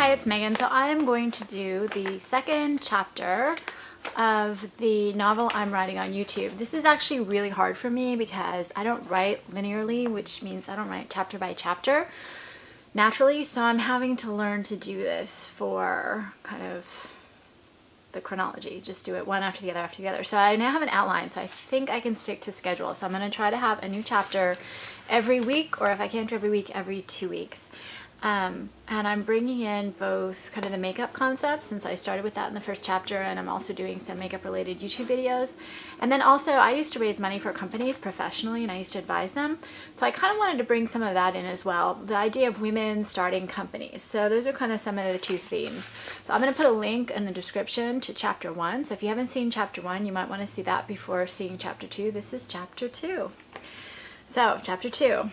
Hi, it's Megan. So I am going to do the second chapter of the novel I'm writing on YouTube. This is actually really hard for me because I don't write linearly, which means I don't write chapter by chapter naturally. So I'm having to learn to do this for kind of the chronology. Just do it one after the other after the other. So I now have an outline, so I think I can stick to schedule. So I'm going to try to have a new chapter every week, or if I can't every week, every 2 weeks. And I'm bringing in both kind of the makeup concepts, since I started with that in the first chapter, and I'm also doing some makeup related YouTube videos. And then also I used to raise money for companies professionally, and I used to advise them. So I kind of wanted to bring some of that in as well. The idea of women starting companies. So those are kind of some of the two themes. So I'm going to put a link in the description to chapter 1. So if you haven't seen chapter 1, you might want to see that before seeing chapter 2. This is chapter 2. So chapter 2.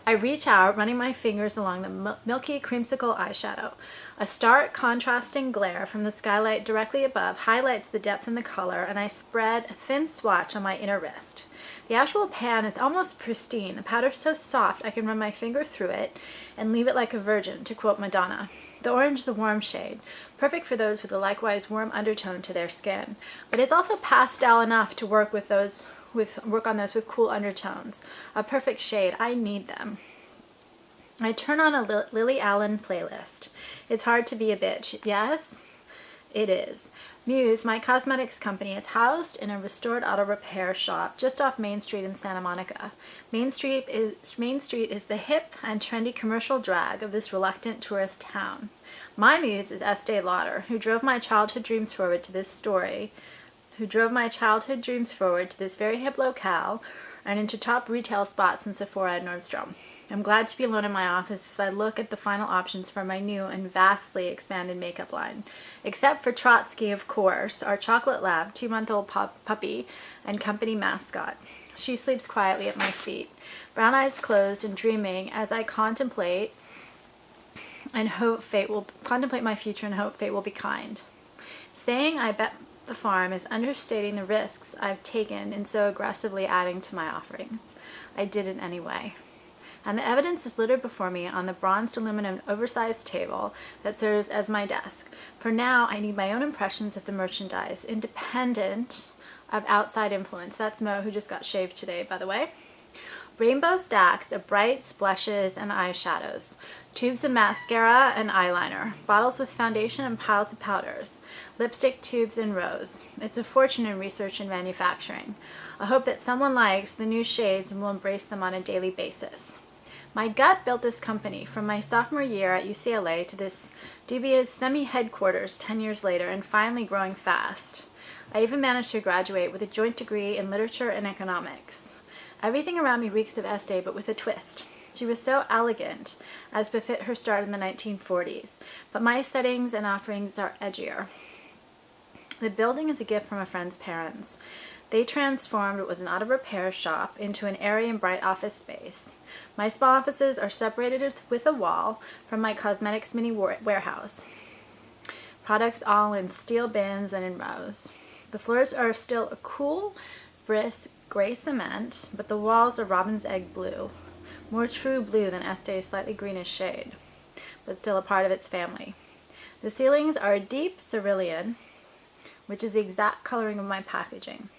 I reach out, running my fingers along the milky creamsicle eyeshadow. A stark, contrasting glare from the skylight directly above highlights the depth and the color, and I spread a thin swatch on my inner wrist. The actual pan is almost pristine. The powder so soft I can run my finger through it and leave it like a virgin, to quote Madonna. The orange is a warm shade, perfect for those with a likewise warm undertone to their skin, but it's also pastel enough to work on those with cool undertones. A perfect shade. I need them. I turn on a Lily Allen playlist. It's hard to be a bitch. Yes, it is. Muse, my cosmetics company, is housed in a restored auto repair shop just off Main Street in Santa Monica. Main Street is the hip and trendy commercial drag of this reluctant tourist town. My muse is Estee Lauder, who drove my childhood dreams forward to this very hip locale and into top retail spots in Sephora and Nordstrom. I'm glad to be alone in my office as I look at the final options for my new and vastly expanded makeup line. Except for Trotsky, of course, our chocolate lab, 2-month-old puppy, and company mascot. She sleeps quietly at my feet, brown eyes closed and dreaming as I contemplate my future and hope fate will be kind. Saying I bet the farm is understating the risks I've taken in so aggressively adding to my offerings. I did it anyway. And the evidence is littered before me on the bronzed aluminum oversized table that serves as my desk. For now, I need my own impressions of the merchandise, independent of outside influence. That's Mo, who just got shaved today, by the way. Rainbow stacks of brights, blushes, and eyeshadows. Tubes of mascara and eyeliner. Bottles with foundation and piles of powders. Lipstick tubes in rows. It's a fortune in research and manufacturing. I hope that someone likes the new shades and will embrace them on a daily basis. My gut built this company from my sophomore year at UCLA to this dubious semi-headquarters 10 years later, and finally growing fast. I even managed to graduate with a joint degree in literature and economics. Everything around me reeks of Estee, but with a twist. She was so elegant, as befit her start in the 1940s, but my settings and offerings are edgier. The building is a gift from a friend's parents. They transformed what was an auto repair shop into an airy and bright office space. My small offices are separated with a wall from my cosmetics mini warehouse. Products all in steel bins and in rows. The floors are still a cool, brisk gray cement, but the walls are robin's egg blue. More true blue than Estee's slightly greenish shade, but still a part of its family. The ceilings are a deep cerulean, which is the exact coloring of my packaging.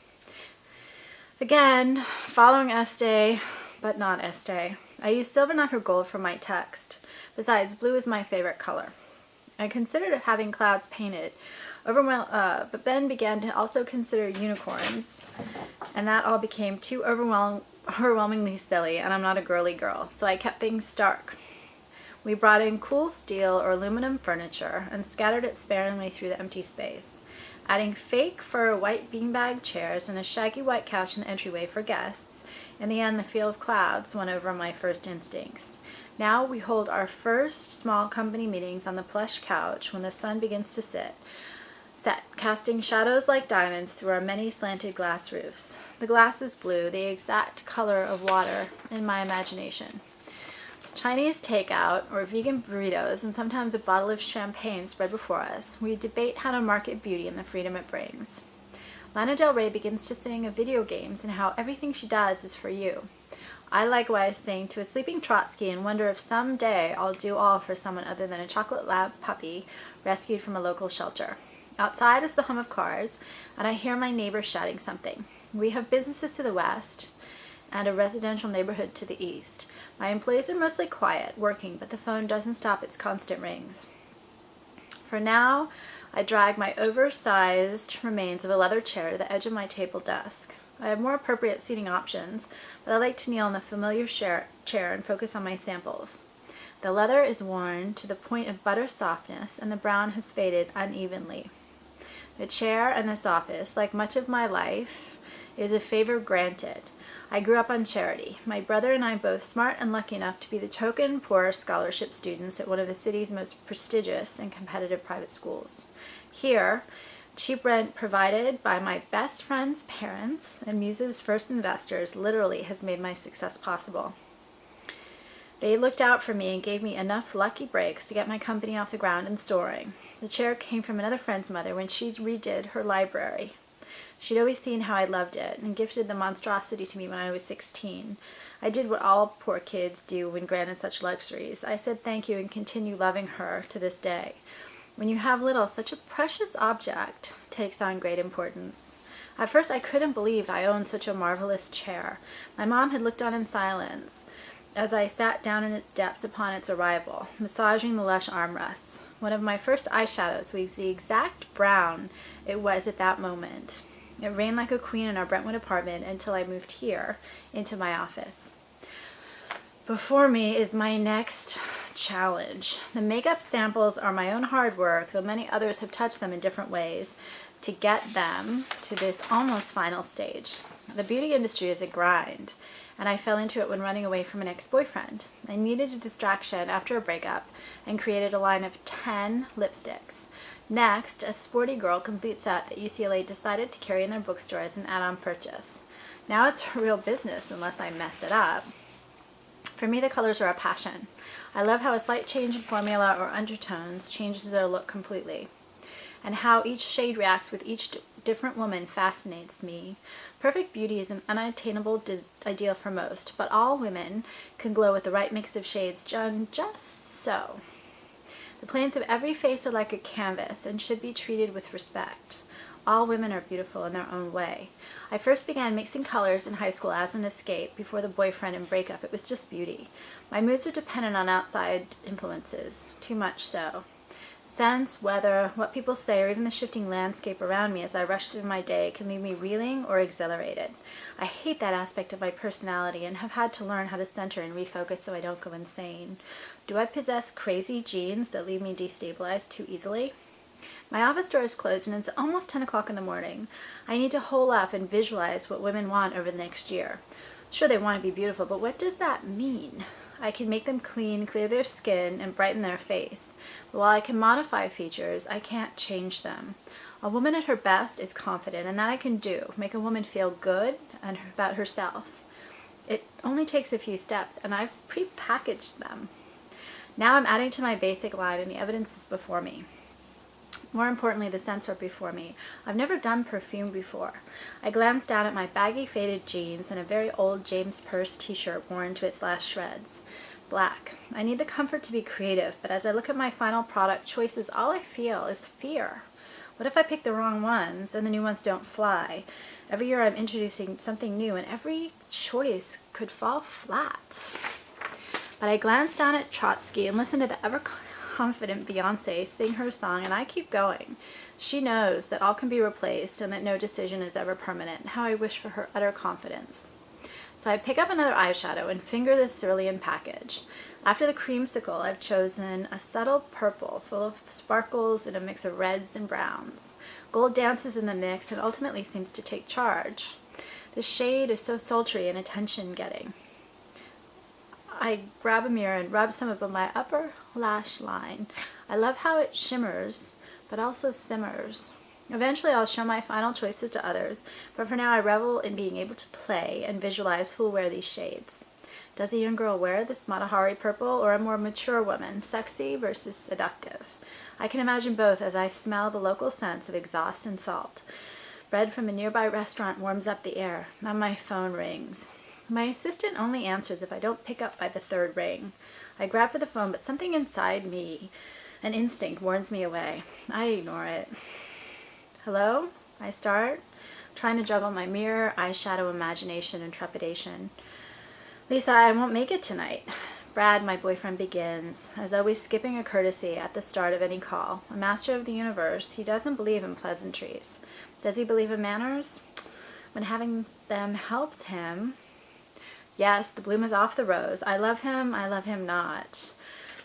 Again, following Estee, but not Estee. I use silver, not her gold, for my text. Besides, blue is my favorite color. I considered having clouds painted, but then began to also consider unicorns, and that all became too overwhelmingly silly, and I'm not a girly girl, so I kept things stark. We brought in cool steel or aluminum furniture and scattered it sparingly through the empty space, adding fake fur white beanbag chairs and a shaggy white couch in the entryway for guests. In the end, the feel of clouds won over my first instincts. Now we hold our first small company meetings on the plush couch when the sun begins to set, casting shadows like diamonds through our many slanted glass roofs. The glass is blue, the exact color of water in my imagination. Chinese takeout or vegan burritos and sometimes a bottle of champagne spread before us. We debate how to market beauty and the freedom it brings. Lana Del Rey begins to sing of video games and how everything she does is for you. I likewise sing to a sleeping Trotsky and wonder if someday I'll do all for someone other than a chocolate lab puppy rescued from a local shelter. Outside is the hum of cars, and I hear my neighbor shouting something. We have businesses to the west and a residential neighborhood to the east. My employees are mostly quiet, working, but the phone doesn't stop its constant rings. For now, I drag my oversized remains of a leather chair to the edge of my table desk. I have more appropriate seating options, but I like to kneel in the familiar chair and focus on my samples. The leather is worn to the point of butter softness, and the brown has faded unevenly. The chair and this office, like much of my life, is a favor granted. I grew up on charity. My brother and I both smart and lucky enough to be the token poor scholarship students at one of the city's most prestigious and competitive private schools. Here, cheap rent provided by my best friend's parents and Muse's first investors literally has made my success possible. They looked out for me and gave me enough lucky breaks to get my company off the ground and soaring. The chair came from another friend's mother when she redid her library. She'd always seen how I loved it and gifted the monstrosity to me when I was 16. I did what all poor kids do when granted such luxuries. I said thank you and continue loving her to this day. When you have little, such a precious object takes on great importance. At first I couldn't believe I owned such a marvelous chair. My mom had looked on in silence as I sat down in its depths upon its arrival, massaging the lush armrests. One of my first eyeshadows was the exact brown it was at that moment. It reigned like a queen in our Brentwood apartment until I moved here into my office. Before me is my next challenge. The makeup samples are my own hard work, though many others have touched them in different ways to get them to this almost final stage. The beauty industry is a grind, and I fell into it when running away from an ex-boyfriend. I needed a distraction after a breakup and created a line of 10 lipsticks. Next, a sporty girl complete set that UCLA decided to carry in their bookstore as an add-on purchase. Now it's a real business unless I mess it up. For me, the colors are a passion. I love how a slight change in formula or undertones changes their look completely, and how each shade reacts with each different woman fascinates me. Perfect beauty is an unattainable ideal for most, but all women can glow with the right mix of shades done just so. The planes of every face are like a canvas and should be treated with respect. All women are beautiful in their own way. I first began mixing colors in high school as an escape before the boyfriend and breakup. It was just beauty. My moods are dependent on outside influences, too much so. Scents, weather, what people say, or even the shifting landscape around me as I rush through my day can leave me reeling or exhilarated. I hate that aspect of my personality and have had to learn how to center and refocus so I don't go insane. Do I possess crazy genes that leave me destabilized too easily? My office door is closed and it's almost 10 o'clock in the morning. I need to hole up and visualize what women want over the next year. Sure, they want to be beautiful, but what does that mean? I can make them clean, clear their skin, and brighten their face. But while I can modify features, I can't change them. A woman at her best is confident, and that I can do. Make a woman feel good and about herself. It only takes a few steps, and I've pre-packaged them. Now I'm adding to my basic line, and the evidence is before me. More importantly, the scents are before me. I've never done perfume before. I glanced down at my baggy faded jeans and a very old James Purse t-shirt worn to its last shreds. Black. I need the comfort to be creative, but as I look at my final product choices, all I feel is fear. What if I pick the wrong ones and the new ones don't fly? Every year I'm introducing something new and every choice could fall flat. But I glanced down at Trotsky and listened to the ever-confident Beyonce sing her song, and I keep going. She knows that all can be replaced and that no decision is ever permanent. How I wish for her utter confidence. So I pick up another eyeshadow and finger the cerulean package. After the creamsicle, I've chosen a subtle purple full of sparkles and a mix of reds and browns. Gold dances in the mix and ultimately seems to take charge. The shade is so sultry and attention-getting. I grab a mirror and rub some of my upper lash line. I love how it shimmers, but also simmers. Eventually I'll show my final choices to others, but for now I revel in being able to play and visualize who will wear these shades. Does a young girl wear this Matahari purple, or a more mature woman, sexy versus seductive? I can imagine both as I smell the local scents of exhaust and salt. Bread from a nearby restaurant warms up the air. Now my phone rings. My assistant only answers if I don't pick up by the third ring. I grab for the phone, but something inside me, an instinct, warns me away. I ignore it. Hello? I start, trying to juggle my mirror, eyeshadow, imagination, and trepidation. Lisa, I won't make it tonight. Brad, my boyfriend, begins, as always skipping a courtesy at the start of any call. A master of the universe, he doesn't believe in pleasantries. Does he believe in manners? When having them helps him... Yes, the bloom is off the rose. I love him not.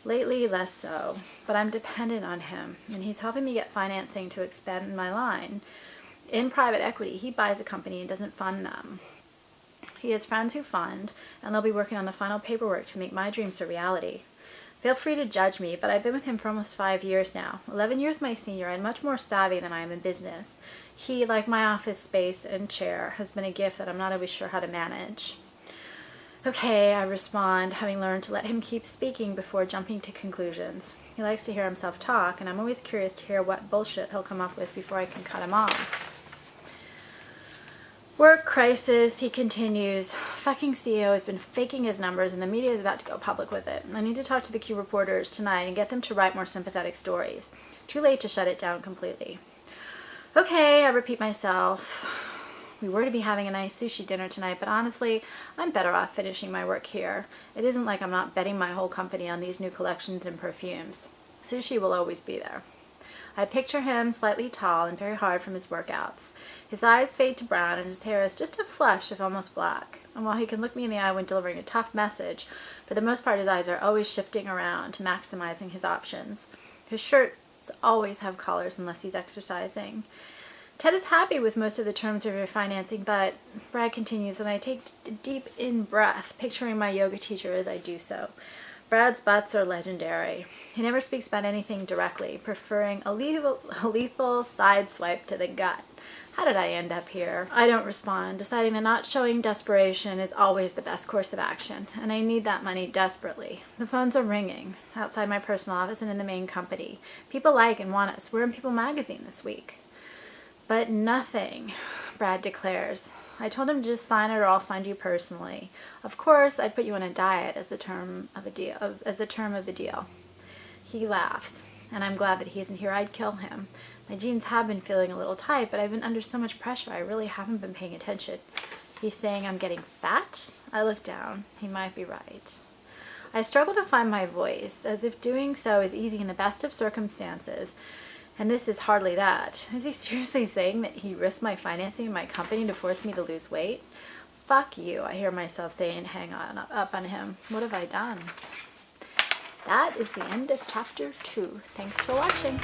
Lately, less so. But I'm dependent on him, and he's helping me get financing to expand my line. In private equity, he buys a company and doesn't fund them. He has friends who fund, and they'll be working on the final paperwork to make my dreams a reality. Feel free to judge me, but I've been with him for almost 5 years now. 11 years my senior and much more savvy than I am in business. He, like my office space and chair, has been a gift that I'm not always sure how to manage. Okay, I respond, having learned to let him keep speaking before jumping to conclusions. He likes to hear himself talk, and I'm always curious to hear what bullshit he'll come up with before I can cut him off. Work crisis, he continues. Fucking CEO has been faking his numbers and the media is about to go public with it. I need to talk to the key reporters tonight and get them to write more sympathetic stories. Too late to shut it down completely. Okay, I repeat myself. We were to be having a nice sushi dinner tonight, but honestly, I'm better off finishing my work here. It isn't like I'm not betting my whole company on these new collections and perfumes. Sushi will always be there. I picture him slightly tall and very hard from his workouts. His eyes fade to brown and his hair is just a flush of almost black. And while he can look me in the eye when delivering a tough message, for the most part his eyes are always shifting around, maximizing his options. His shirts always have collars unless he's exercising. Ted is happy with most of the terms of your financing, but Brad continues, and I take a deep in breath, picturing my yoga teacher as I do so. Brad's butts are legendary. He never speaks about anything directly, preferring a lethal side swipe to the gut. How did I end up here? I don't respond, deciding that not showing desperation is always the best course of action, and I need that money desperately. The phones are ringing, outside my personal office and in the main company. People like and want us. We're in People magazine this week. But nothing, Brad declares. I told him to just sign it or I'll fund you personally. Of course, I'd put you on a diet as a term of the deal. He laughs, and I'm glad that he isn't here. I'd kill him. My jeans have been feeling a little tight, but I've been under so much pressure I really haven't been paying attention. He's saying I'm getting fat? I look down. He might be right. I struggle to find my voice, as if doing so is easy in the best of circumstances. And this is hardly that. Is he seriously saying that he risked my financing in my company to force me to lose weight? Fuck you, I hear myself say and hang up on him. What have I done? That is the end of chapter 2. Thanks for watching.